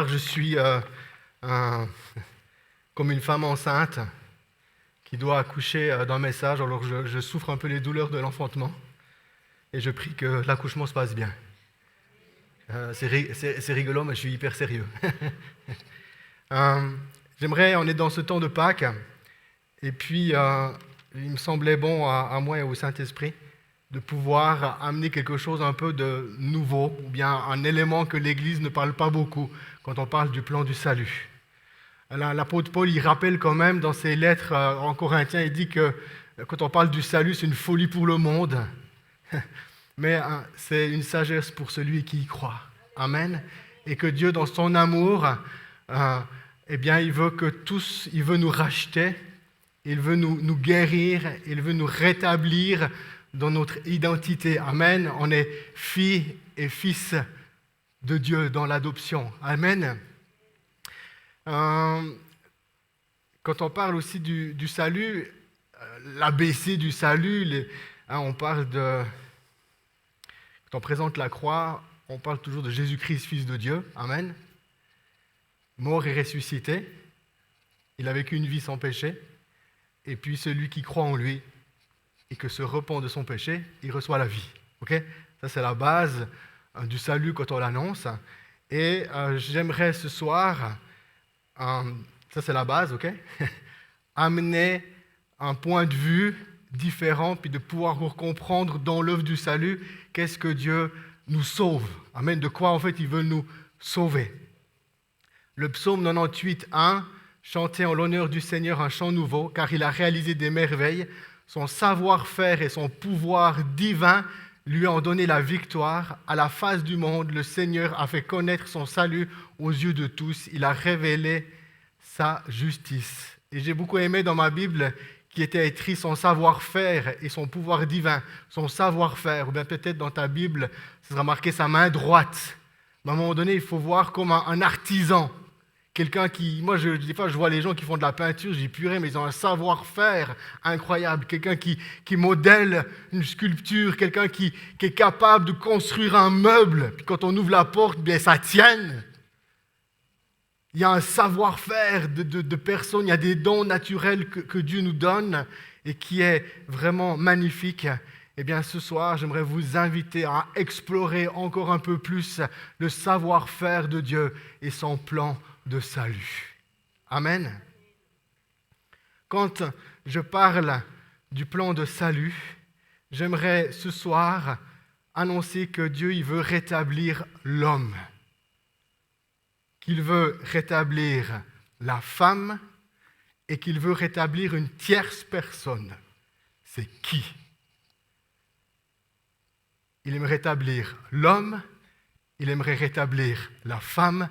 soir, je suis comme une femme enceinte qui doit accoucher d'un message. Alors je souffre un peu les douleurs de l'enfantement et je prie que l'accouchement se passe bien. C'est rigolo, mais je suis hyper sérieux. On est dans ce temps de Pâques, et puis il me semblait bon à moi et au Saint-Esprit de pouvoir amener quelque chose un peu de nouveau, ou bien un élément que l'Église ne parle pas beaucoup quand on parle du plan du salut. L'apôtre Paul, il rappelle quand même dans ses lettres en Corinthiens, il dit que quand on parle du salut, c'est une folie pour le monde, mais c'est une sagesse pour celui qui y croit. Amen. Et que Dieu, dans son amour, il veut nous racheter, il veut nous guérir, il veut nous rétablir dans notre identité. Amen. On est filles et fils de Dieu dans l'adoption. Amen. Quand on parle aussi du salut, l'ABC du salut, on parle de... Quand on présente la croix, on parle toujours de Jésus-Christ, Fils de Dieu. Amen. Mort et ressuscité. Il a vécu une vie sans péché. Et puis celui qui croit en lui et que se repent de son péché, il reçoit la vie. Okay? Ça, c'est la base du salut quand on l'annonce. Et j'aimerais ce soir, ça c'est la base, ok? Amener un point de vue différent, puis de pouvoir comprendre dans l'œuvre du salut, qu'est-ce que Dieu nous sauve. Amen. De quoi en fait il veut nous sauver. Le psaume 98, 1, chantez en l'honneur du Seigneur un chant nouveau, car il a réalisé des merveilles. Son savoir-faire et son pouvoir divin lui ont donné la victoire. À la face du monde, le Seigneur a fait connaître son salut aux yeux de tous. Il a révélé sa justice. Et j'ai beaucoup aimé dans ma Bible qui était écrit son savoir-faire et son pouvoir divin. Son savoir-faire, ou bien peut-être dans ta Bible, ça sera marqué sa main droite. Mais à un moment donné, il faut voir comme un artisan. Quelqu'un qui, des fois, je vois les gens qui font de la peinture, je dis purée, mais ils ont un savoir-faire incroyable. Quelqu'un qui modèle une sculpture, quelqu'un qui est capable de construire un meuble. Puis quand on ouvre la porte, bien ça tienne. Il y a un savoir-faire de personnes, il y a des dons naturels que Dieu nous donne et qui est vraiment magnifique. Eh bien, ce soir, j'aimerais vous inviter à explorer encore un peu plus le savoir-faire de Dieu et son plan de salut. Amen. Quand je parle du plan de salut, j'aimerais ce soir annoncer que Dieu il veut rétablir l'homme, qu'il veut rétablir la femme et qu'il veut rétablir une tierce personne. C'est qui? Il aimerait rétablir l'homme, il aimerait rétablir la femme,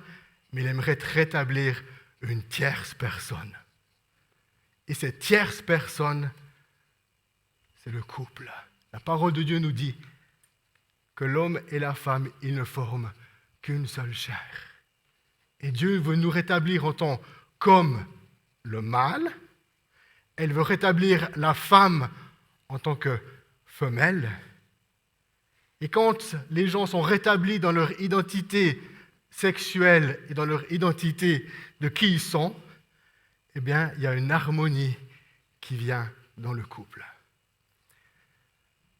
mais il aimerait rétablir une tierce personne. Et cette tierce personne, c'est le couple. La parole de Dieu nous dit que l'homme et la femme, ils ne forment qu'une seule chair. Et Dieu veut nous rétablir en tant comme le mâle. Elle veut rétablir la femme en tant que femelle. Et quand les gens sont rétablis dans leur identité sexuelle et dans leur identité de qui ils sont, eh bien, il y a une harmonie qui vient dans le couple.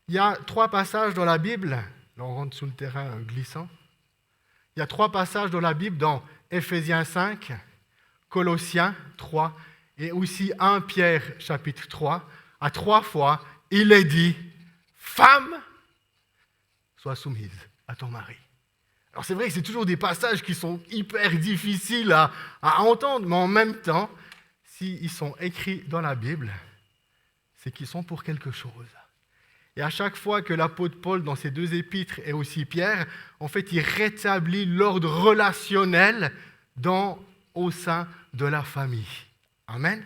Il y a 3 passages dans la Bible, là on rentre sous le terrain glissant. Il y a 3 passages dans la Bible, dans Éphésiens 5, Colossiens 3 et aussi 1 Pierre chapitre 3. À 3 fois, il est dit « Femme, sois soumise à ton mari ». Alors c'est vrai que c'est toujours des passages qui sont hyper difficiles à entendre, mais en même temps, s'ils sont écrits dans la Bible, c'est qu'ils sont pour quelque chose. Et à chaque fois que l'apôtre Paul, dans ses 2 épîtres, et aussi Pierre, en fait, il rétablit l'ordre relationnel au sein de la famille. Amen.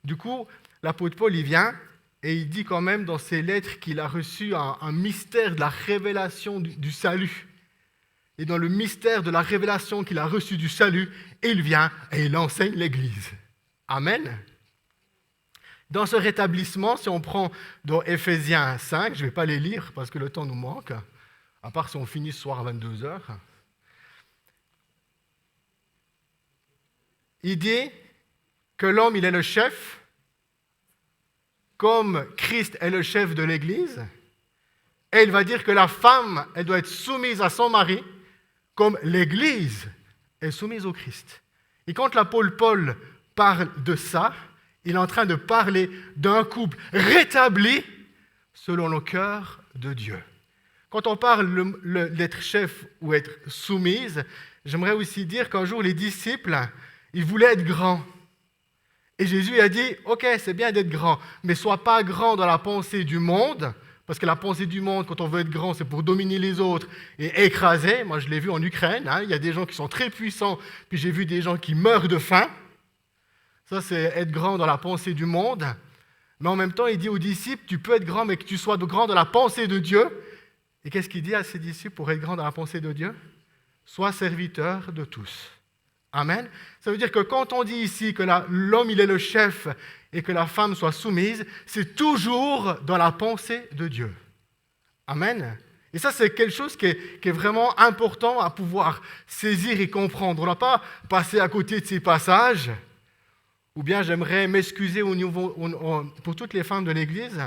Du coup, l'apôtre Paul, il vient et il dit quand même dans ses lettres qu'il a reçu un mystère de la révélation du salut. Et dans le mystère de la révélation qu'il a reçu du salut, il vient et il enseigne l'Église. Amen. Dans ce rétablissement, si on prend dans Éphésiens 5, je ne vais pas les lire parce que le temps nous manque, à part si on finit ce soir à 22h. il dit que l'homme, il est le chef, comme Christ est le chef de l'Église. Et il va dire que la femme, elle doit être soumise à son mari, comme l'Église est soumise au Christ. Et quand l'apôtre Paul parle de ça, il est en train de parler d'un couple rétabli selon le cœur de Dieu. Quand on parle d'être chef ou être soumise, j'aimerais aussi dire qu'un jour les disciples, ils voulaient être grands. Et Jésus a dit, ok, c'est bien d'être grand, mais sois pas grand dans la pensée du monde, parce que la pensée du monde, quand on veut être grand, c'est pour dominer les autres et écraser. Moi, je l'ai vu en Ukraine, il y a des gens qui sont très puissants, puis j'ai vu des gens qui meurent de faim. Ça, c'est être grand dans la pensée du monde. Mais en même temps, il dit aux disciples, tu peux être grand, mais que tu sois grand dans la pensée de Dieu. Et qu'est-ce qu'il dit à ses disciples pour être grand dans la pensée de Dieu? Sois serviteur de tous. Amen. Ça veut dire que quand on dit ici que l'homme, il est le chef et que la femme soit soumise, c'est toujours dans la pensée de Dieu. Amen. Et ça, c'est quelque chose qui est vraiment important à pouvoir saisir et comprendre. On n'a pas passé à côté de ces passages. Ou bien j'aimerais m'excuser pour toutes les femmes de l'Église,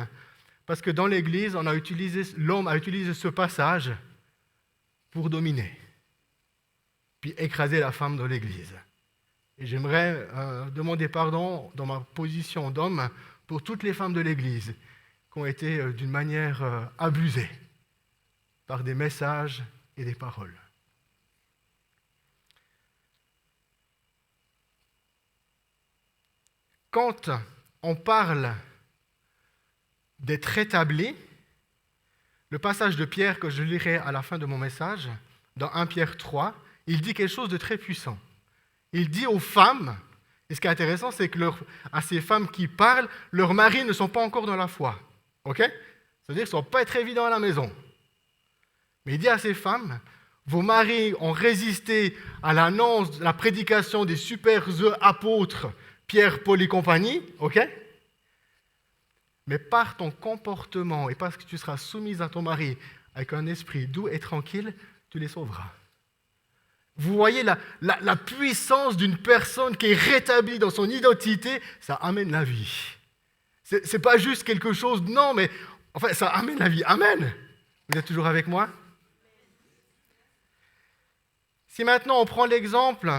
parce que dans l'Église, l'homme a utilisé ce passage pour dominer, puis écraser la femme de l'Église. Et j'aimerais demander pardon dans ma position d'homme pour toutes les femmes de l'Église qui ont été d'une manière abusées par des messages et des paroles. Quand on parle d'être rétabli, le passage de Pierre que je lirai à la fin de mon message, dans 1 Pierre 3, il dit quelque chose de très puissant. Il dit aux femmes, et ce qui est intéressant, c'est que à ces femmes qui parlent, leurs maris ne sont pas encore dans la foi. Ok? C'est-à-dire qu'ils ne sont pas très évidents à la maison. Mais il dit à ces femmes, vos maris ont résisté à l'annonce, la prédication des super apôtres, Pierre, Paul et compagnie, ok? Mais par ton comportement et parce que tu seras soumise à ton mari avec un esprit doux et tranquille, tu les sauveras. Vous voyez la puissance d'une personne qui est rétablie dans son identité, ça amène la vie. C'est pas juste quelque chose, non, mais enfin, ça amène la vie. Amen. Vous êtes toujours avec moi? Si maintenant on prend l'exemple,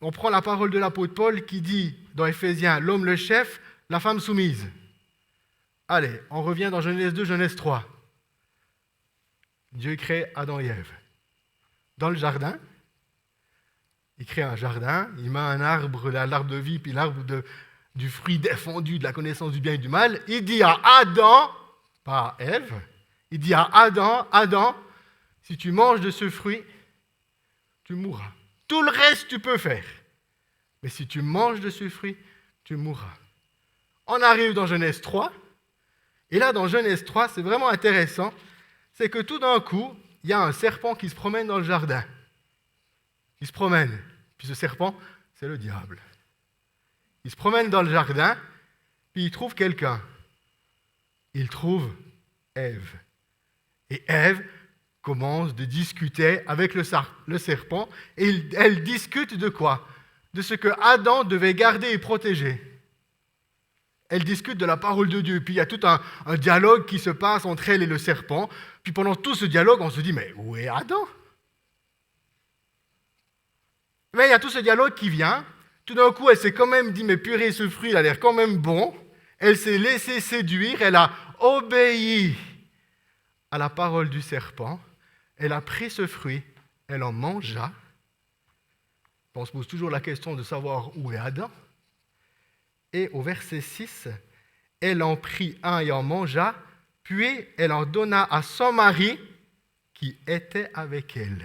on prend la parole de l'apôtre Paul qui dit dans Éphésiens, l'homme le chef, la femme soumise. Allez, on revient dans Genèse 2, Genèse 3. Dieu crée Adam et Ève. Dans le jardin, il crée un jardin, il met un arbre, l'arbre de vie, puis l'arbre du fruit défendu de la connaissance du bien et du mal. Il dit à Adam, pas à Ève, il dit à Adam, Adam, si tu manges de ce fruit, tu mourras. Tout le reste, tu peux faire. Mais si tu manges de ce fruit, tu mourras. On arrive dans Genèse 3. Et là, dans Genèse 3, c'est vraiment intéressant. C'est que tout d'un coup, il y a un serpent qui se promène dans le jardin. Il se promène. Puis ce serpent, c'est le diable. Il se promène dans le jardin, puis il trouve quelqu'un. Il trouve Ève. Et Ève commence de discuter avec le serpent, et elle discute de quoi? De ce que Adam devait garder et protéger. Elle discute de la parole de Dieu, puis il y a tout un dialogue qui se passe entre elle et le serpent, puis pendant tout ce dialogue, on se dit, mais où est Adam? Mais il y a tout ce dialogue qui vient, tout d'un coup, elle s'est quand même dit, mais purée, ce fruit, il a l'air quand même bon, elle s'est laissée séduire, elle a obéi à la parole du serpent, elle a pris ce fruit, elle en mangea. On se pose toujours la question de savoir où est Adam. Et au verset 6, elle en prit un et en mangea, puis elle en donna à son mari qui était avec elle.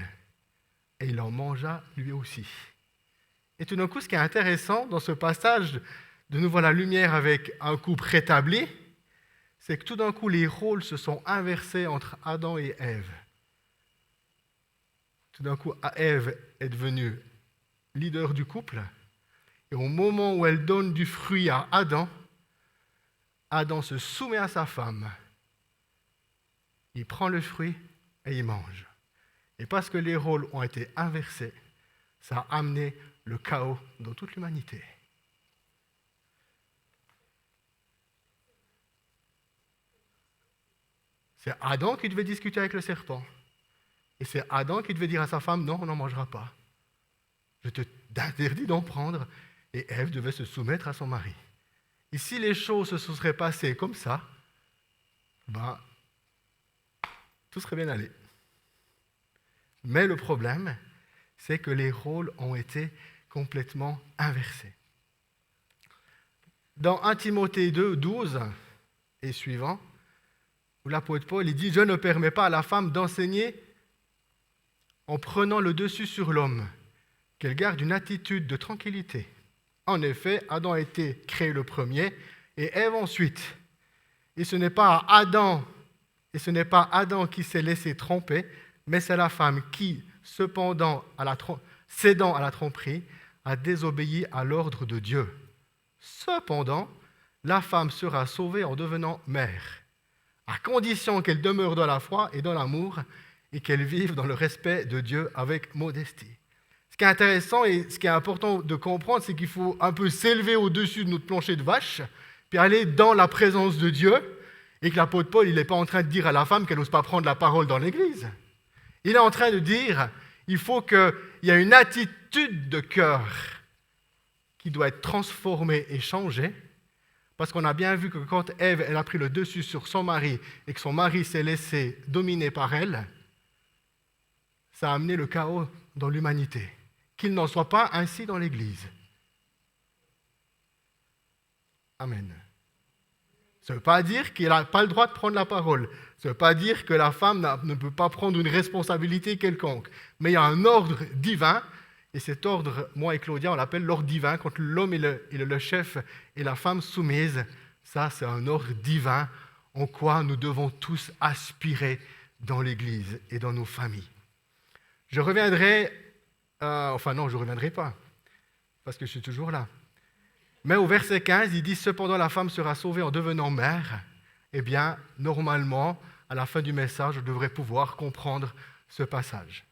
Et il en mangea lui aussi. Et tout d'un coup, ce qui est intéressant dans ce passage de nouveau la lumière avec un couple rétabli, c'est que tout d'un coup, les rôles se sont inversés entre Adam et Ève. Tout d'un coup, Ève est devenue leader du couple. Et au moment où elle donne du fruit à Adam, Adam se soumet à sa femme. Il prend le fruit et il mange. Et parce que les rôles ont été inversés, ça a amené le chaos dans toute l'humanité. C'est Adam qui devait discuter avec le serpent. Et c'est Adam qui devait dire à sa femme, non, on n'en mangera pas. Je t'interdis d'en prendre. Et Ève devait se soumettre à son mari. Et si les choses se seraient passées comme ça, tout serait bien allé. Mais le problème, c'est que les rôles ont été complètement inversés. Dans 1 Timothée 2, 12 et suivant, où l'apôtre Paul il dit « Je ne permets pas à la femme d'enseigner en prenant le dessus sur l'homme, qu'elle garde une attitude de tranquillité. En effet, Adam a été créé le premier et Ève ensuite. Et ce n'est pas Adam qui s'est laissé tromper, mais c'est la femme qui, cédant à la tromperie, a désobéi à l'ordre de Dieu. Cependant, la femme sera sauvée en devenant mère, à condition qu'elle demeure dans la foi et dans l'amour et qu'elle vive dans le respect de Dieu avec modestie. » Ce qui est intéressant et ce qui est important de comprendre, c'est qu'il faut un peu s'élever au-dessus de notre plancher de vache, puis aller dans la présence de Dieu, et que l'apôtre Paul, il n'est pas en train de dire à la femme qu'elle n'ose pas prendre la parole dans l'Église. Il est en train de dire, il faut qu'il y ait une attitude de cœur qui doit être transformée et changée, parce qu'on a bien vu que quand Ève, elle a pris le dessus sur son mari, et que son mari s'est laissé dominer par elle, ça a amené le chaos dans l'humanité. Qu'il n'en soit pas ainsi dans l'Église. Amen. Ça ne veut pas dire qu'il n'a pas le droit de prendre la parole. Ça ne veut pas dire que la femme ne peut pas prendre une responsabilité quelconque. Mais il y a un ordre divin, et cet ordre, moi et Claudia, on l'appelle l'ordre divin, quand l'homme est le chef et la femme soumise. Ça, c'est un ordre divin en quoi nous devons tous aspirer dans l'Église et dans nos familles. Je reviendrai... je ne reviendrai pas, parce que je suis toujours là. Mais au verset 15, il dit « Cependant, la femme sera sauvée en devenant mère. » Eh bien, normalement, à la fin du message, je devrais pouvoir comprendre ce passage.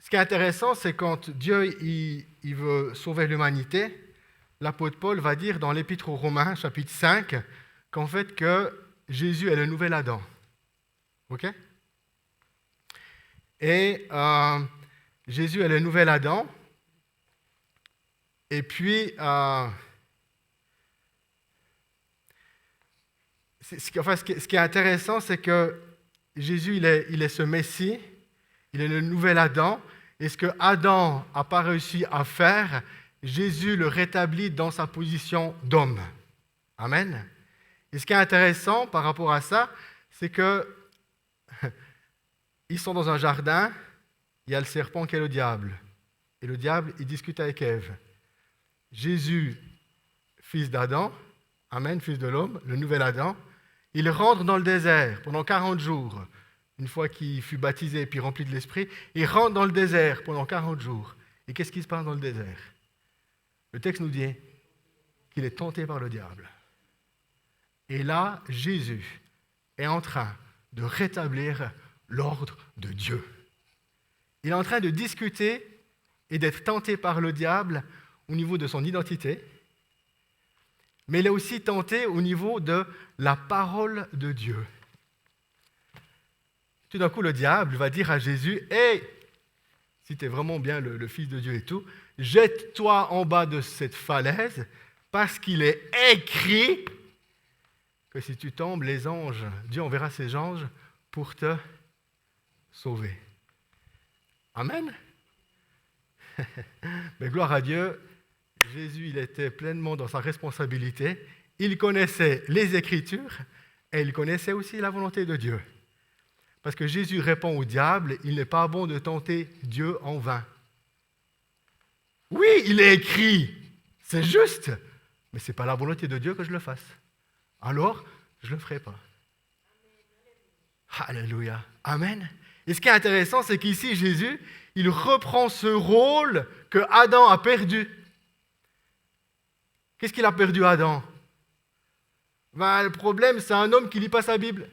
Ce qui est intéressant, c'est quand Dieu il veut sauver l'humanité, l'apôtre Paul va dire dans l'Épître aux Romains, chapitre 5, qu'en fait que Jésus est le nouvel Adam. OK? Et Jésus est le nouvel Adam. Et puis, ce qui est intéressant, c'est que Jésus, il est ce Messie, il est le nouvel Adam. Et ce que Adam n'a pas réussi à faire, Jésus le rétablit dans sa position d'homme. Amen. Et ce qui est intéressant par rapport à ça, c'est que ils sont dans un jardin, il y a le serpent qui est le diable. Et le diable, il discute avec Ève. Jésus, fils d'Adam, amen, fils de l'homme, le nouvel Adam, il rentre dans le désert pendant 40 jours. Une fois qu'il fut baptisé et puis rempli de l'Esprit, il rentre dans le désert pendant 40 jours. Et qu'est-ce qui se passe dans le désert? Le texte nous dit qu'il est tenté par le diable. Et là, Jésus est en train de rétablir l'ordre de Dieu. Il est en train de discuter et d'être tenté par le diable au niveau de son identité, mais il est aussi tenté au niveau de la parole de Dieu. Tout d'un coup, le diable va dire à Jésus, « Hey, si tu es vraiment bien le Fils de Dieu et tout, jette-toi en bas de cette falaise, parce qu'il est écrit que si tu tombes, les anges, Dieu enverra ses anges pour te sauver. » Amen. Mais gloire à Dieu, Jésus, il était pleinement dans sa responsabilité. Il connaissait les Écritures et il connaissait aussi la volonté de Dieu. Parce que Jésus répond au diable, il n'est pas bon de tenter Dieu en vain. Oui, il est écrit, c'est juste, mais ce n'est pas la volonté de Dieu que je le fasse. Alors, je ne le ferai pas. Alléluia. Amen. Et ce qui est intéressant, c'est qu'ici, Jésus, il reprend ce rôle que Adam a perdu. Qu'est-ce qu'il a perdu, Adam? Ben, le problème, c'est un homme qui ne lit pas sa Bible.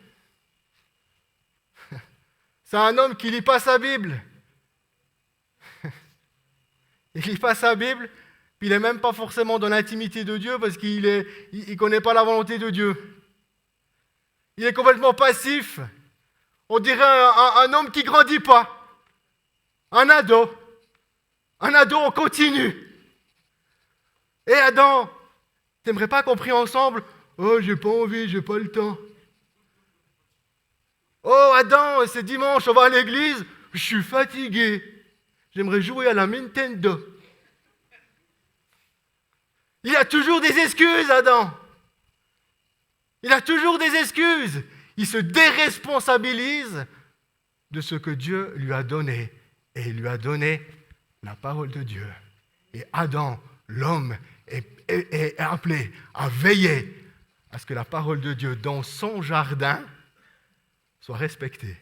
C'est un homme qui ne lit pas sa Bible. Il ne lit pas sa Bible, puis il n'est même pas forcément dans l'intimité de Dieu parce qu'il ne connaît pas la volonté de Dieu. Il est complètement passif. On dirait un homme qui ne grandit pas. Un ado. Un ado en continu. Et Adam, t'aimerais pas qu'on prie ensemble? Oh, j'ai pas envie, j'ai pas le temps. Oh, Adam, c'est dimanche, on va à l'église. Je suis fatigué. J'aimerais jouer à la Nintendo. Il a toujours des excuses, Adam. Il a toujours des excuses. Il se déresponsabilise de ce que Dieu lui a donné. Et il lui a donné la parole de Dieu. Et Adam, l'homme, est appelé à veiller à ce que la parole de Dieu dans son jardin soit respectée.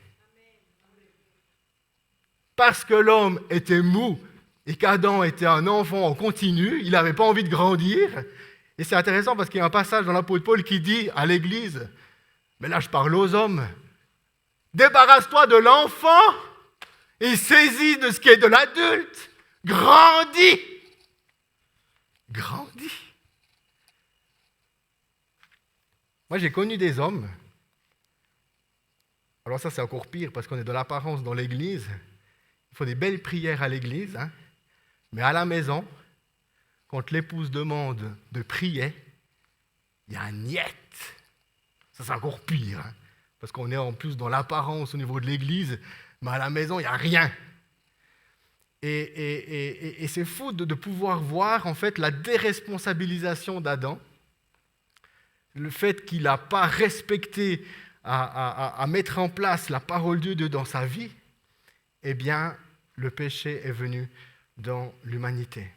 Parce que l'homme était mou et qu'Adam était un enfant en continu, il n'avait pas envie de grandir. Et c'est intéressant parce qu'il y a un passage dans l'apôtre Paul qui dit à l'Église, mais là je parle aux hommes, débarrasse-toi de l'enfant et saisis de ce qui est de l'adulte. Grandis. Grandis. Moi j'ai connu des hommes, alors ça c'est encore pire parce qu'on est de l'apparence dans l'Église, il faut des belles prières à l'église, hein. Mais à la maison, quand l'épouse demande de prier, il y a un niet. Ça, c'est encore pire, hein, parce qu'on est en plus dans l'apparence au niveau de l'église, mais à la maison, il n'y a rien. Et c'est fou de pouvoir voir en fait la déresponsabilisation d'Adam, le fait qu'il n'a pas respecté à mettre en place la parole de Dieu dans sa vie. Eh bien, le péché est venu dans l'humanité.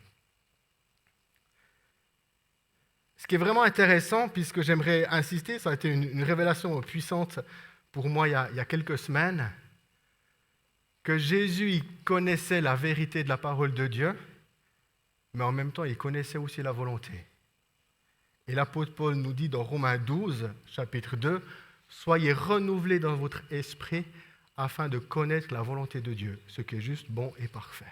Ce qui est vraiment intéressant, puisque j'aimerais insister, ça a été une révélation puissante pour moi il y a quelques semaines, que Jésus il connaissait la vérité de la parole de Dieu, mais en même temps, il connaissait aussi la volonté. Et l'apôtre Paul nous dit dans Romains 12, chapitre 2, « Soyez renouvelés dans votre esprit, afin de connaître la volonté de Dieu, ce qui est juste, bon et parfait. »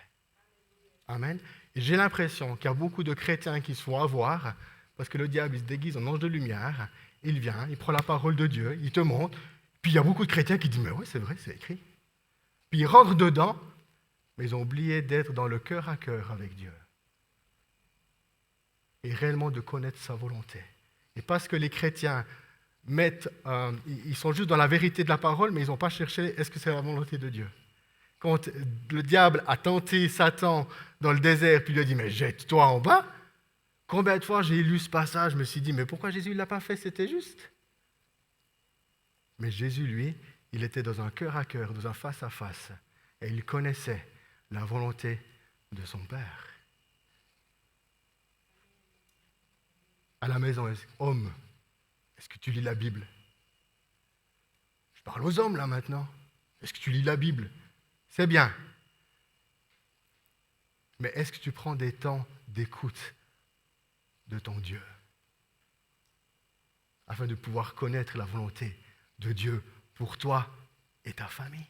Amen. Et j'ai l'impression qu'il y a beaucoup de chrétiens qui se font avoir, parce que le diable il se déguise en ange de lumière, il vient, il prend la parole de Dieu, il te montre, puis il y a beaucoup de chrétiens qui disent « Mais oui, c'est vrai, c'est écrit. » Puis ils rentrent dedans, mais ils ont oublié d'être dans le cœur à cœur avec Dieu. Et réellement de connaître sa volonté. Et parce que les chrétiens ils sont juste dans la vérité de la parole, mais ils n'ont pas cherché est-ce que c'est la volonté de Dieu. Quand le diable a tenté Satan dans le désert, puis il lui a dit, mais jette-toi en bas, combien de fois j'ai lu ce passage, je me suis dit, mais pourquoi Jésus ne l'a pas fait, c'était juste. Mais Jésus, lui, il était dans un cœur à cœur, dans un face à face, et il connaissait la volonté de son Père. À la maison, homme, est-ce que tu lis la Bible? Je parle aux hommes là maintenant. Est-ce que tu lis la Bible? C'est bien. Mais est-ce que tu prends des temps d'écoute de ton Dieu afin de pouvoir connaître la volonté de Dieu pour toi et ta famille?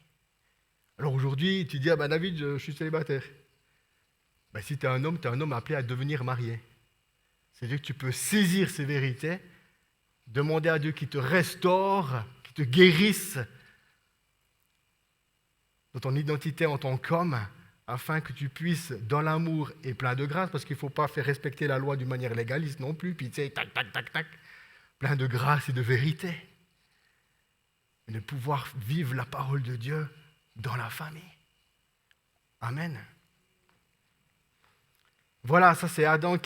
Alors aujourd'hui, tu dis, ah ben David, je suis célibataire. Ben, si tu es un homme appelé à devenir marié. C'est-à-dire que tu peux saisir ces vérités, demander à Dieu qu'il te restaure, qu'il te guérisse dans ton identité en tant qu'homme, afin que tu puisses, dans l'amour et plein de grâce, parce qu'il ne faut pas faire respecter la loi d'une manière légaliste non plus, puis tu sais, tac, tac, tac, tac, plein de grâce et de vérité, mais de pouvoir vivre la parole de Dieu dans la famille. Amen. Voilà, ça c'est Adam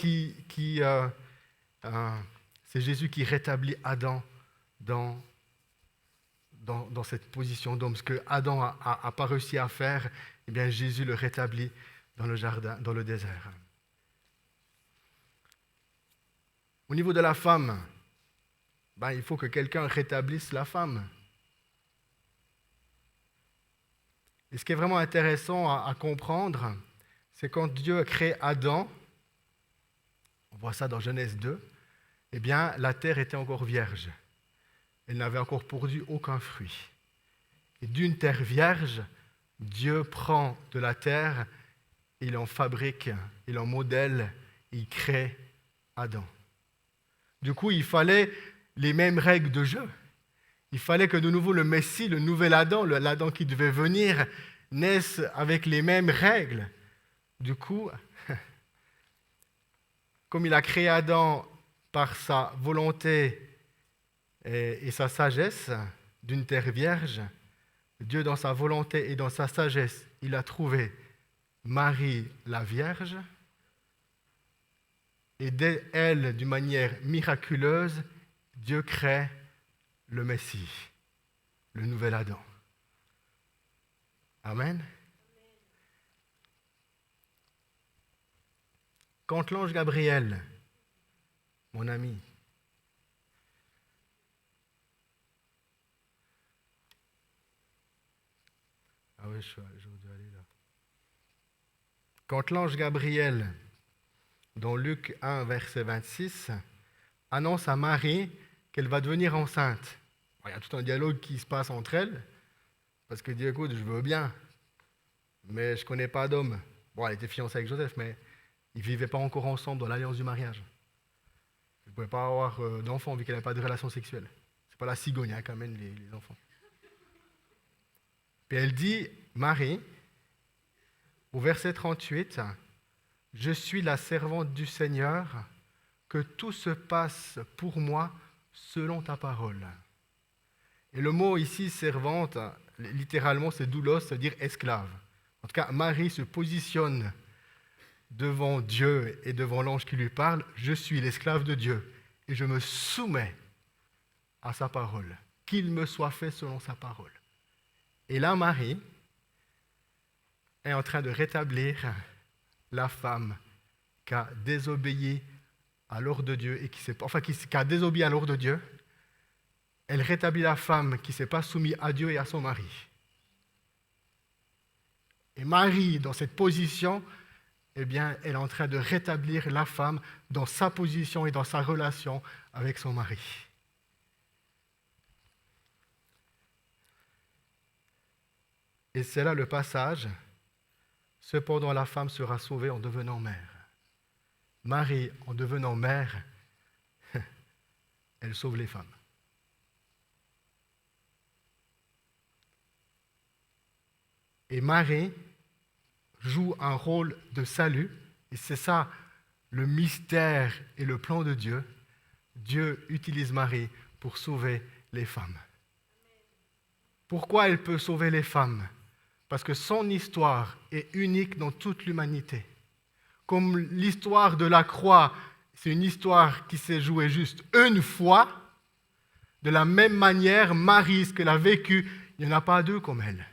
c'est Jésus qui rétablit Adam dans cette position d'homme. Ce que Adam n'a pas réussi à faire, eh bien Jésus le rétablit dans le jardin, dans le désert. Au niveau de la femme, il faut que quelqu'un rétablisse la femme. Et ce qui est vraiment intéressant à comprendre, c'est quand Dieu a créé Adam, on voit ça dans Genèse 2, eh bien, la terre était encore vierge. Elle n'avait encore produit aucun fruit. Et d'une terre vierge, Dieu prend de la terre, il en fabrique, il en modèle, il crée Adam. Du coup, il fallait les mêmes règles de jeu. Il fallait que de nouveau le Messie, le nouvel Adam, l'Adam qui devait venir, naisse avec les mêmes règles. Du coup, comme il a créé Adam par sa volonté et sa sagesse d'une terre vierge, Dieu dans sa volonté et dans sa sagesse, il a trouvé Marie la Vierge, et d'elle, d'une manière miraculeuse, Dieu crée le Messie, le nouvel Adam. Amen. Quand l'ange Gabriel, mon ami, quand l'ange Gabriel, dans Luc 1, verset 26, annonce à Marie qu'elle va devenir enceinte. Il y a tout un dialogue qui se passe entre elles, parce qu'elle dit, écoute, je veux bien, mais je ne connais pas d'homme. Bon, elle était fiancée avec Joseph, mais ils ne vivaient pas encore ensemble dans l'alliance du mariage. Elle ne pouvait pas avoir d'enfant vu qu'elle n'avait pas de relation sexuelle. Ce n'est pas la cigogne qui amène les enfants. Puis elle dit, Marie, au verset 38, « Je suis la servante du Seigneur, que tout se passe pour moi selon ta parole. » Et le mot ici, servante, littéralement, c'est doulos, c'est-à-dire esclave. En tout cas, Marie se positionne devant Dieu et devant l'ange qui lui parle. Je suis l'esclave de Dieu et je me soumets à sa parole. Qu'il me soit fait selon sa parole. Et là, Marie est en train de rétablir la femme qui a désobéi à l'ordre de Dieu et qui a désobéi à l'ordre de Dieu. Elle rétablit la femme qui ne s'est pas soumise à Dieu et à son mari. Et Marie, dans cette position, eh bien, elle est en train de rétablir la femme dans sa position et dans sa relation avec son mari. Et c'est là le passage. Cependant, la femme sera sauvée en devenant mère. Marie, en devenant mère, elle sauve les femmes. Et Marie joue un rôle de salut, et c'est ça le mystère et le plan de Dieu. Dieu utilise Marie pour sauver les femmes. Pourquoi elle peut sauver les femmes? Parce que son histoire est unique dans toute l'humanité. Comme l'histoire de la croix, c'est une histoire qui s'est jouée juste une fois, de la même manière, Marie, ce qu'elle a vécu, il n'y en a pas deux comme elle.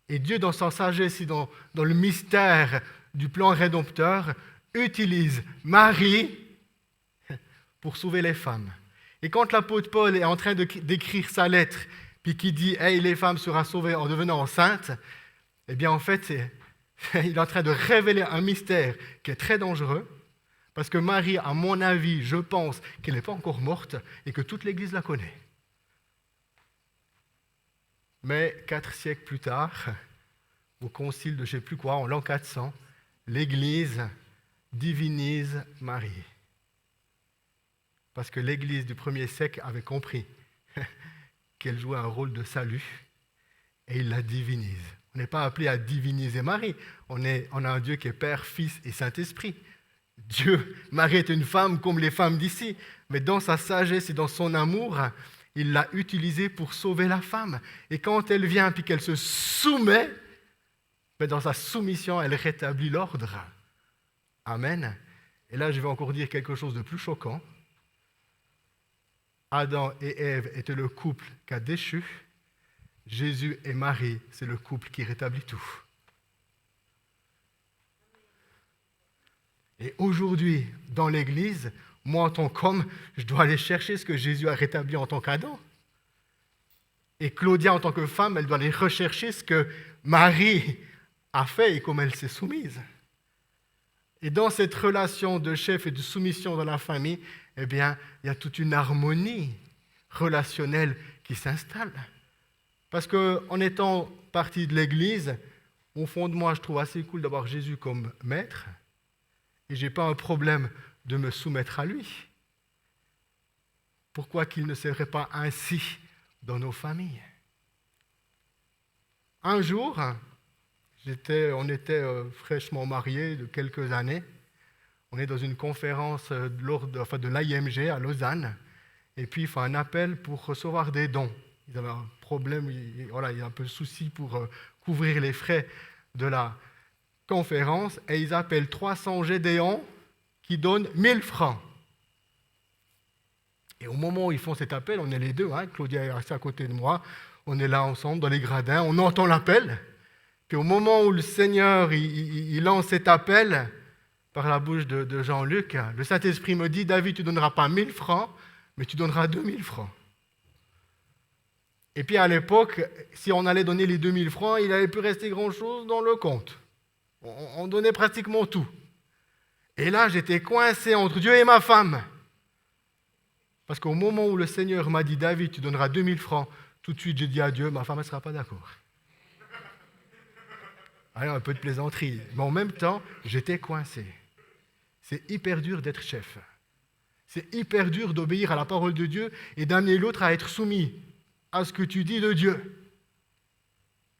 Et Dieu, dans sa sagesse et dans le mystère du plan rédempteur, utilise Marie pour sauver les femmes. Et quand l'apôtre Paul est en train d'écrire sa lettre, puis qui dit « Hey, les femmes seront sauvées en devenant enceintes », eh bien en fait, il est en train de révéler un mystère qui est très dangereux, parce que Marie, à mon avis, je pense qu'elle n'est pas encore morte et que toute l'Église la connaît. Mais 4 siècles plus tard, au concile de je ne sais plus quoi, en l'an 400, l'Église divinise Marie. Parce que l'Église du 1er siècle avait compris qu'elle jouait un rôle de salut et il la divinise. On n'est pas appelé à diviniser Marie. On a un Dieu qui est Père, Fils et Saint-Esprit. Marie est une femme comme les femmes d'ici, mais dans sa sagesse et dans son amour, il l'a utilisée pour sauver la femme. Et quand elle vient puis qu'elle se soumet, dans sa soumission, elle rétablit l'ordre. Amen. Et là, je vais encore dire quelque chose de plus choquant. Adam et Ève étaient le couple qui a déchu. Jésus et Marie, c'est le couple qui rétablit tout. Et aujourd'hui, dans l'Église, moi en tant qu'homme, je dois aller chercher ce que Jésus a rétabli en tant qu'Adam. Et Claudia, en tant que femme, elle doit aller rechercher ce que Marie a fait et comment elle s'est soumise. Et dans cette relation de chef et de soumission dans la famille, eh bien, il y a toute une harmonie relationnelle qui s'installe. Parce qu'en étant partie de l'Église, au fond de moi, je trouve assez cool d'avoir Jésus comme maître, et je n'ai pas un problème de me soumettre à lui. Pourquoi qu'il ne serait pas ainsi dans nos familles? Un jour, on était fraîchement mariés de quelques années. On est dans une conférence de l'AIMG à Lausanne. Et puis, il faut un appel pour recevoir des dons. Ils avaient un problème, il y a un peu de souci pour couvrir les frais de la conférence. Et ils appellent 300 Gédéons qui donnent 1000 francs. Et au moment où ils font cet appel, on est les deux, Claudia est restée à côté de moi. On est là ensemble dans les gradins, on entend l'appel. Puis au moment où le Seigneur il lance cet appel par la bouche de Jean-Luc, le Saint-Esprit me dit, David, tu ne donneras pas 1000 francs, mais tu donneras 2000 francs. Et puis à l'époque, si on allait donner les 2000 francs, il n'allait plus rester grand-chose dans le compte. On donnait pratiquement tout. Et là, j'étais coincé entre Dieu et ma femme. Parce qu'au moment où le Seigneur m'a dit, David, tu donneras 2000 francs, tout de suite j'ai dit à Dieu, ma femme ne sera pas d'accord. Alors un peu de plaisanterie. Mais en même temps, j'étais coincé. C'est hyper dur d'être chef. C'est hyper dur d'obéir à la parole de Dieu et d'amener l'autre à être soumis à ce que tu dis de Dieu.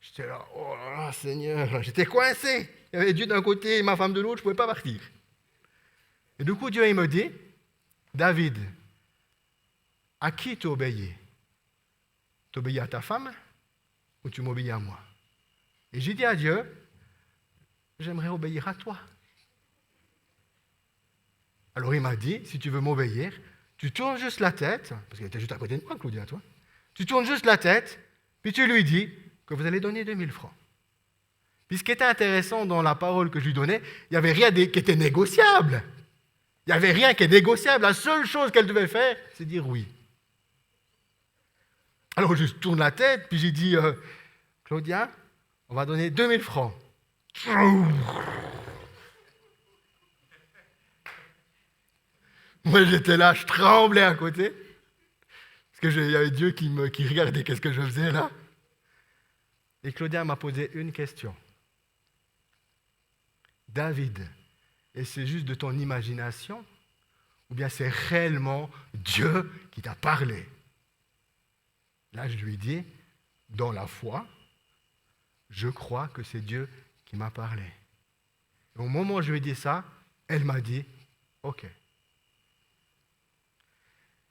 J'étais là, oh là là, Seigneur, j'étais coincé. Il y avait Dieu d'un côté et ma femme de l'autre, je ne pouvais pas partir. Et du coup, Dieu il me dit, David, à qui tu obéis? Tu obéis à ta femme ou tu m'obéis à moi? Et j'ai dit à Dieu, j'aimerais obéir à toi. Alors il m'a dit, si tu veux m'obéir, tu tournes juste la tête, parce qu'il était juste à côté de moi, Claudia, toi. Tu tournes juste la tête, puis tu lui dis que vous allez donner 2000 francs. Puis ce qui était intéressant dans la parole que je lui donnais, il n'y avait rien qui était négociable. Il n'y avait rien qui est négociable. La seule chose qu'elle devait faire, c'est dire oui. Alors je tourne la tête, puis j'ai dit, Claudia, on va donner 2000 francs. Moi j'étais là, je tremblais à côté. Parce qu'il y avait Dieu qui regardait qu'est-ce que je faisais là. Et Claudia m'a posé une question. David, et c'est juste de ton imagination, ou bien c'est réellement Dieu qui t'a parlé? Là, je lui dis, dans la foi, je crois que c'est Dieu qui m'a parlé. Et au moment où je lui ai dit ça, elle m'a dit, OK.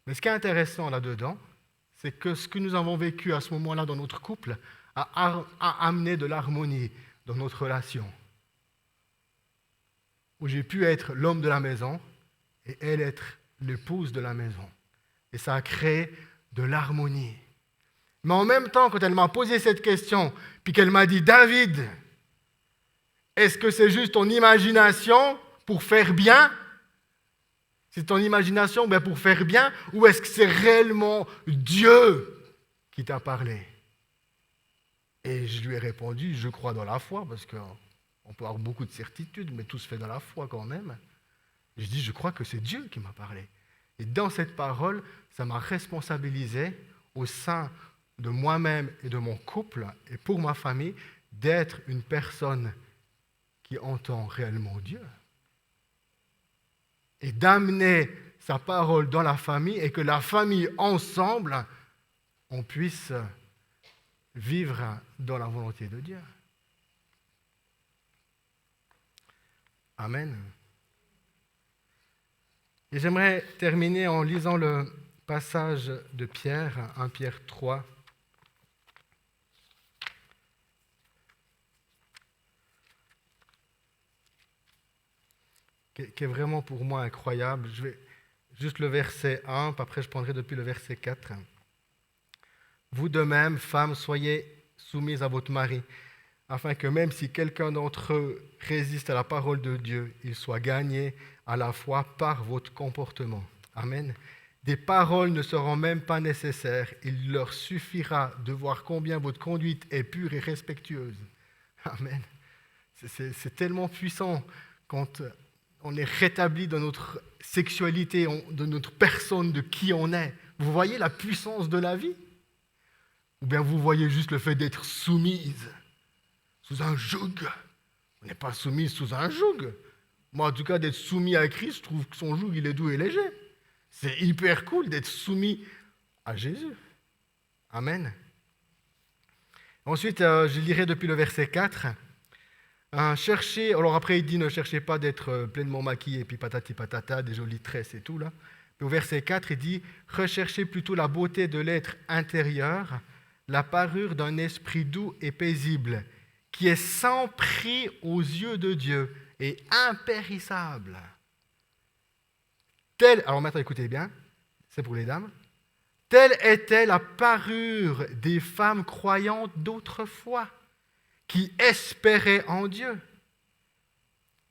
Mais ce qui est intéressant là-dedans, c'est que ce que nous avons vécu à ce moment-là dans notre couple a amené de l'harmonie dans notre relation. Où j'ai pu être l'homme de la maison et elle être l'épouse de la maison. Et ça a créé de l'harmonie. Mais en même temps, quand elle m'a posé cette question, puis qu'elle m'a dit, David, est-ce que c'est juste ton imagination pour faire bien? C'est ton imagination pour faire bien, ou est-ce que c'est réellement Dieu qui t'a parlé? Et je lui ai répondu, je crois dans la foi, parce qu'on peut avoir beaucoup de certitudes, mais tout se fait dans la foi quand même. Et je dis, je crois que c'est Dieu qui m'a parlé. Et dans cette parole, ça m'a responsabilisé au sein de moi-même et de mon couple, et pour ma famille, d'être une personne qui entend réellement Dieu. Et d'amener sa parole dans la famille, et que la famille, ensemble, on puisse vivre dans la volonté de Dieu. Amen. Et j'aimerais terminer en lisant le passage de Pierre, 1 Pierre 3. Qui est vraiment pour moi incroyable. Je vais juste le verset 1, puis après je prendrai depuis le verset 4. Vous de même, femmes, soyez soumises à votre mari, afin que même si quelqu'un d'entre eux résiste à la parole de Dieu, il soit gagné à la fois par votre comportement. Amen. Des paroles ne seront même pas nécessaires. Il leur suffira de voir combien votre conduite est pure et respectueuse. Amen. C'est tellement puissant quand on est rétabli dans notre sexualité, de notre personne, de qui on est. Vous voyez la puissance de la vie? Ou bien vous voyez juste le fait d'être soumise sous un joug? On n'est pas soumise sous un joug. Moi, en tout cas, d'être soumis à Christ, je trouve que son joug, il est doux et léger. C'est hyper cool d'être soumis à Jésus. Amen. Ensuite, je lirai depuis le verset 4. Cherchez, alors après il dit ne cherchez pas d'être pleinement maquillé, puis patati patata, des jolies tresses et tout là. Puis au verset 4, il dit recherchez plutôt la beauté de l'être intérieur, la parure d'un esprit doux et paisible, qui est sans prix aux yeux de Dieu et impérissable. Alors maintenant écoutez bien, c'est pour les dames. Telle était la parure des femmes croyantes d'autrefois, qui espéraient en Dieu.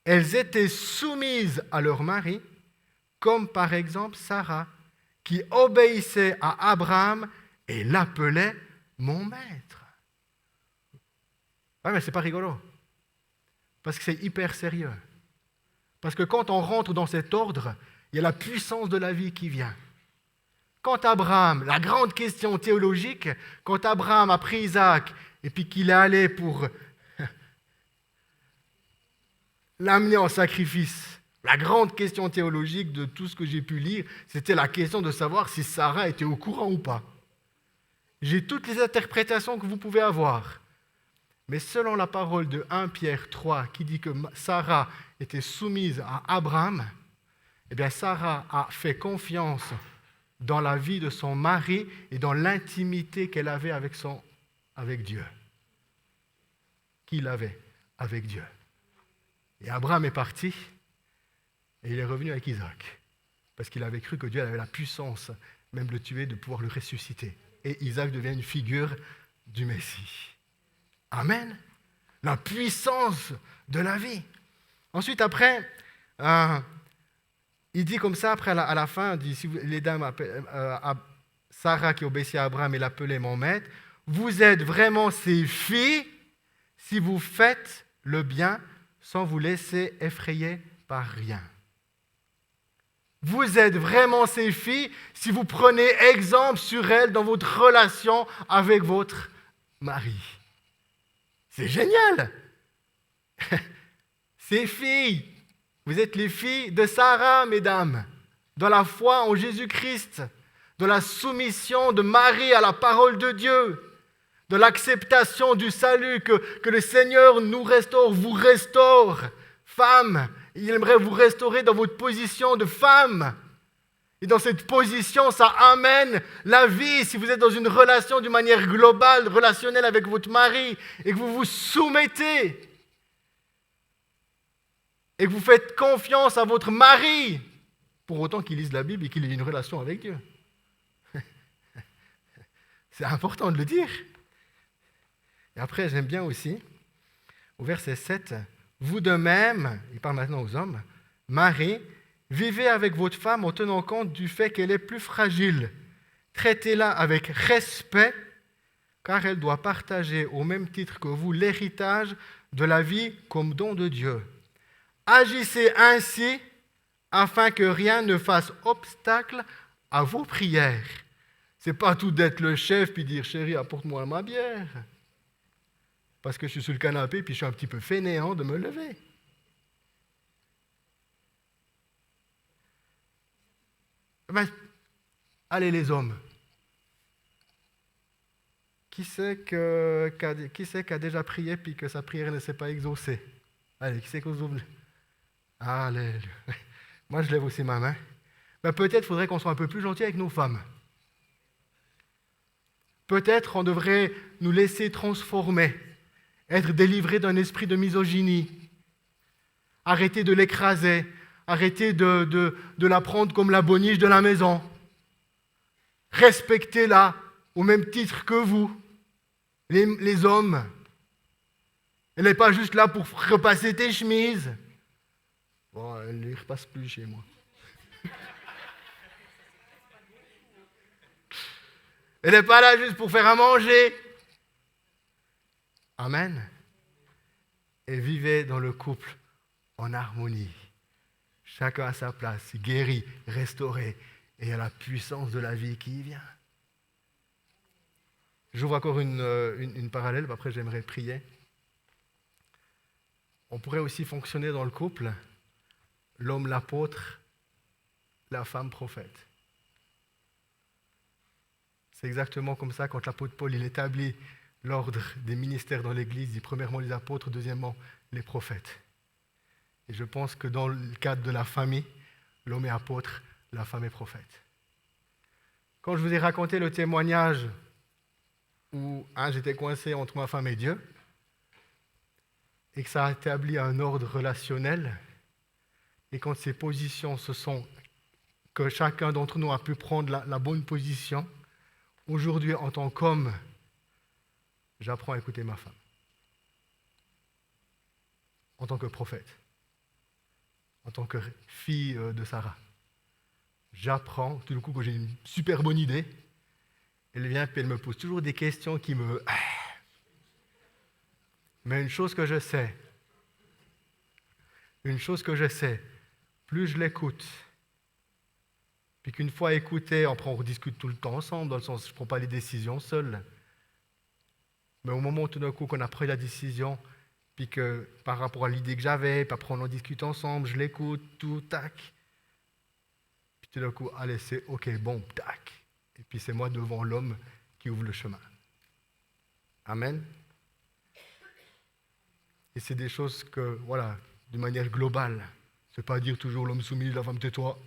Elles étaient soumises à leur mari, comme par exemple Sarah, qui obéissait à Abraham et l'appelait mon maître. Ouais, mais c'est pas rigolo, parce que c'est hyper sérieux. Parce que quand on rentre dans cet ordre, il y a la puissance de la vie qui vient. Quand Abraham, la grande question théologique, quand Abraham a pris Isaac et puis qu'il est allé pour l'amener en sacrifice, la grande question théologique de tout ce que j'ai pu lire, c'était la question de savoir si Sarah était au courant ou pas. J'ai toutes les interprétations que vous pouvez avoir. Mais selon la parole de 1 Pierre 3 qui dit que Sarah était soumise à Abraham, eh bien Sarah a fait confiance dans la vie de son mari et dans l'intimité qu'elle avait avec Dieu. Qu'il avait avec Dieu. Et Abraham est parti et il est revenu avec Isaac. Parce qu'il avait cru que Dieu avait la puissance, même de le tuer, de pouvoir le ressusciter. Et Isaac devient une figure du Messie. Amen. La puissance de la vie. Ensuite, après, il dit comme ça, après à la fin, il dit, si les dames appellent, Sarah qui obéissait à Abraham et l'appelait mon maître, vous êtes vraiment ses filles si vous faites le bien sans vous laisser effrayer par rien. Vous êtes vraiment ses filles si vous prenez exemple sur elles dans votre relation avec votre mari. C'est génial! Ces filles, vous êtes les filles de Sarah, mesdames, dans la foi en Jésus-Christ, de la soumission de Marie à la parole de Dieu, de l'acceptation du salut, que le Seigneur nous restaure, vous restaure. Femmes, il aimerait vous restaurer dans votre position de femme. Et dans cette position, ça amène la vie. Si vous êtes dans une relation d'une manière globale, relationnelle avec votre mari, et que vous vous soumettez, et que vous faites confiance à votre mari, pour autant qu'il lise la Bible et qu'il ait une relation avec Dieu. C'est important de le dire. Et après, j'aime bien aussi, au verset 7, « Vous de même, il parle maintenant aux hommes, mari, vivez avec votre femme en tenant compte du fait qu'elle est plus fragile. Traitez-la avec respect, car elle doit partager au même titre que vous l'héritage de la vie comme don de Dieu. Agissez ainsi afin que rien ne fasse obstacle à vos prières. » Ce n'est pas tout d'être le chef puis dire « Chérie, apporte-moi ma bière. » Parce que je suis sur le canapé puis je suis un petit peu fainéant de me lever. Ben, allez les hommes. Qui c'est qui a déjà prié puis que sa prière ne s'est pas exaucée? Allez, qui c'est que vous ouvrez? Allez. Moi, je lève aussi ma main. Ben, peut-être faudrait qu'on soit un peu plus gentil avec nos femmes. Peut-être on devrait nous laisser transformer, être délivrés d'un esprit de misogynie, arrêter de l'écraser, arrêter de la prendre comme la boniche de la maison. Respectez-la au même titre que vous, les hommes. Elle n'est pas juste là pour repasser tes chemises. Bon, elle ne repasse plus chez moi. Elle n'est pas là juste pour faire à manger. Amen. Et vivez dans le couple en harmonie. Chacun à sa place, guéri, restauré, et il y a la puissance de la vie qui y vient. J'ouvre encore une parallèle, après j'aimerais prier. On pourrait aussi fonctionner dans le couple, l'homme l'apôtre, la femme prophète. C'est exactement comme ça quand l'apôtre Paul il établit l'ordre des ministères dans l'Église, il dit premièrement les apôtres, deuxièmement les prophètes. Et je pense que dans le cadre de la famille, l'homme est apôtre, la femme est prophète. Quand je vous ai raconté le témoignage où j'étais coincé entre ma femme et Dieu, et que ça a établi un ordre relationnel, et quand ces positions que chacun d'entre nous a pu prendre la bonne position, aujourd'hui, en tant qu'homme, j'apprends à écouter ma femme. En tant que prophète, en tant que fille de Sarah. J'apprends, tout d'un coup, quand j'ai une super bonne idée, elle vient et elle me pose toujours des questions qui me... Mais une chose que je sais, plus je l'écoute, puis qu'une fois écouté, après on rediscute tout le temps ensemble, dans le sens je ne prends pas les décisions seul. Mais au moment où tout d'un coup qu'on a pris la décision, puis que par rapport à l'idée que j'avais, puis après on en discute ensemble, je l'écoute, tout, tac. Puis tout d'un coup, allez, c'est ok, bon, tac. Et puis c'est moi devant l'homme qui ouvre le chemin. Amen. Et c'est des choses que, voilà, de manière globale. C'est pas dire toujours l'homme soumis, la femme tais-toi.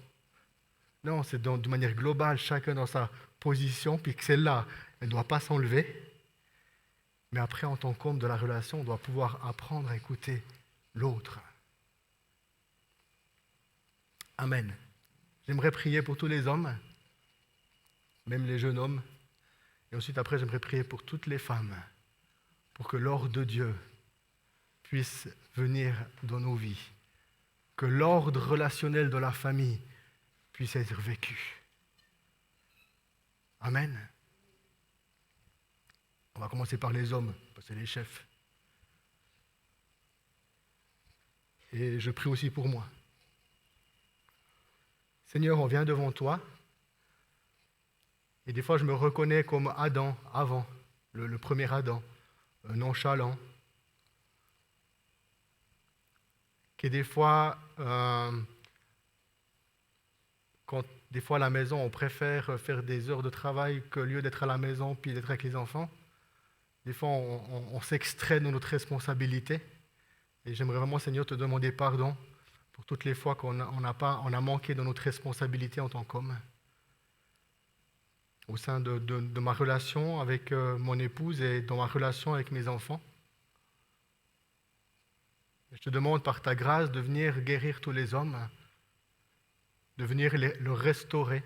Non, c'est de manière globale, chacun dans sa position, puis que celle-là, elle ne doit pas s'enlever. Mais après, en tant qu'homme de la relation, on doit pouvoir apprendre à écouter l'autre. Amen. J'aimerais prier pour tous les hommes, même les jeunes hommes. Et ensuite, après, j'aimerais prier pour toutes les femmes, pour que l'ordre de Dieu puisse venir dans nos vies, que l'ordre relationnel de la famille puisse être vécu. Amen. On va commencer par les hommes, parce que c'est les chefs. Et je prie aussi pour moi. Seigneur, on vient devant toi, et des fois je me reconnais comme Adam avant, le premier Adam, nonchalant, qui des fois, quand des fois à la maison, on préfère faire des heures de travail que lieu d'être à la maison puis d'être avec les enfants. Des fois, on s'extrait de notre responsabilité. Et j'aimerais vraiment, Seigneur, te demander pardon pour toutes les fois qu'on a manqué de notre responsabilité en tant qu'homme. Au sein de ma relation avec mon épouse et dans ma relation avec mes enfants. Je te demande par ta grâce de venir guérir tous les hommes, de venir le restaurer.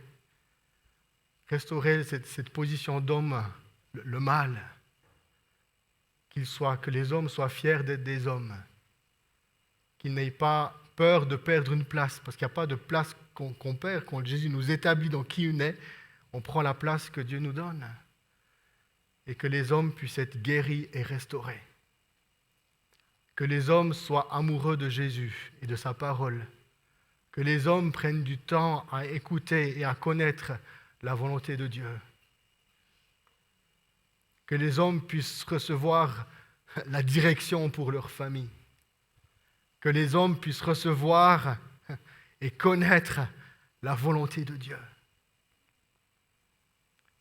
Restaurer cette position d'homme, le mal. Que les hommes soient fiers d'être des hommes. Qu'ils n'aient pas peur de perdre une place, parce qu'il n'y a pas de place qu'on perd. Quand Jésus nous établit dans qui on est, on prend la place que Dieu nous donne. Et que les hommes puissent être guéris et restaurés. Que les hommes soient amoureux de Jésus et de sa parole. Que les hommes prennent du temps à écouter et à connaître la volonté de Dieu. Que les hommes puissent recevoir la direction pour leur famille. Que les hommes puissent recevoir et connaître la volonté de Dieu.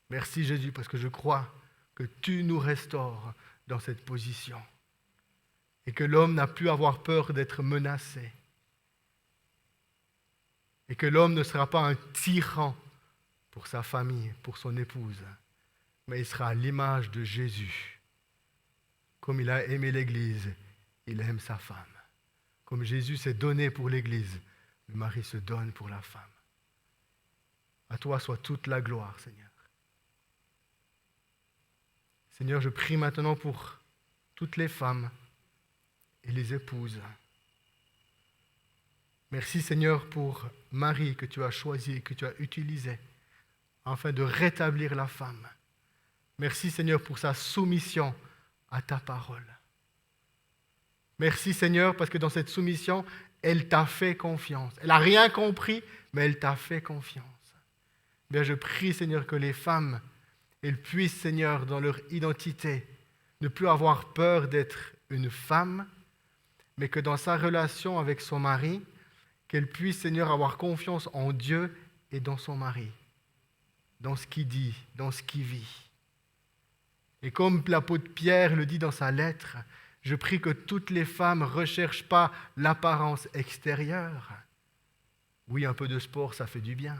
Merci Jésus, parce que je crois que tu nous restaures dans cette position. Et que l'homme n'a plus à avoir peur d'être menacé. Et que l'homme ne sera pas un tyran pour sa famille, pour son épouse, mais il sera à l'image de Jésus. Comme il a aimé l'Église, il aime sa femme. Comme Jésus s'est donné pour l'Église, le mari se donne pour la femme. À toi soit toute la gloire, Seigneur. Seigneur, je prie maintenant pour toutes les femmes et les épouses. Merci Seigneur pour Marie que tu as choisie, que tu as utilisée, afin de rétablir la femme. Merci Seigneur pour sa soumission à ta parole. Merci Seigneur parce que dans cette soumission, Elle t'a fait confiance. Elle n'a rien compris, mais elle t'a fait confiance. Bien, je prie, Seigneur, que les femmes, elles puissent, Seigneur, dans leur identité, ne plus avoir peur d'être une femme, mais que dans sa relation avec son mari, qu'elle puisse, Seigneur, avoir confiance en Dieu et dans son mari, dans ce qu'il dit, dans ce qu'il vit. Et comme l'apôtre Pierre le dit dans sa lettre, je prie que toutes les femmes ne recherchent pas l'apparence extérieure. Oui, un peu de sport, ça fait du bien.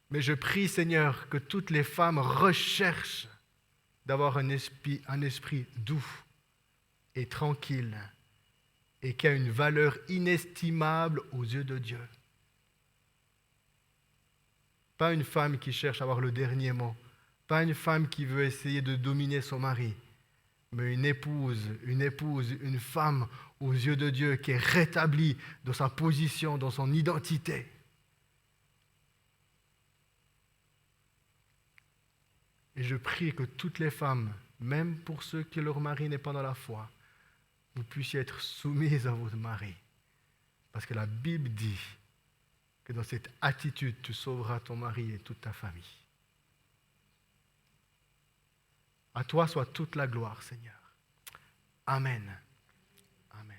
Mais je prie, Seigneur, que toutes les femmes recherchent d'avoir un esprit doux et tranquille et qui a une valeur inestimable aux yeux de Dieu. Pas une femme qui cherche à avoir le dernier mot, pas une femme qui veut essayer de dominer son mari, mais une épouse, une femme aux yeux de Dieu qui est rétablie dans sa position, dans son identité. Et je prie que toutes les femmes, même pour ceux que leur mari n'est pas dans la foi, vous puissiez être soumises à votre mari. Parce que la Bible dit que dans cette attitude, tu sauveras ton mari et toute ta famille. À toi soit toute la gloire, Seigneur. Amen. Amen.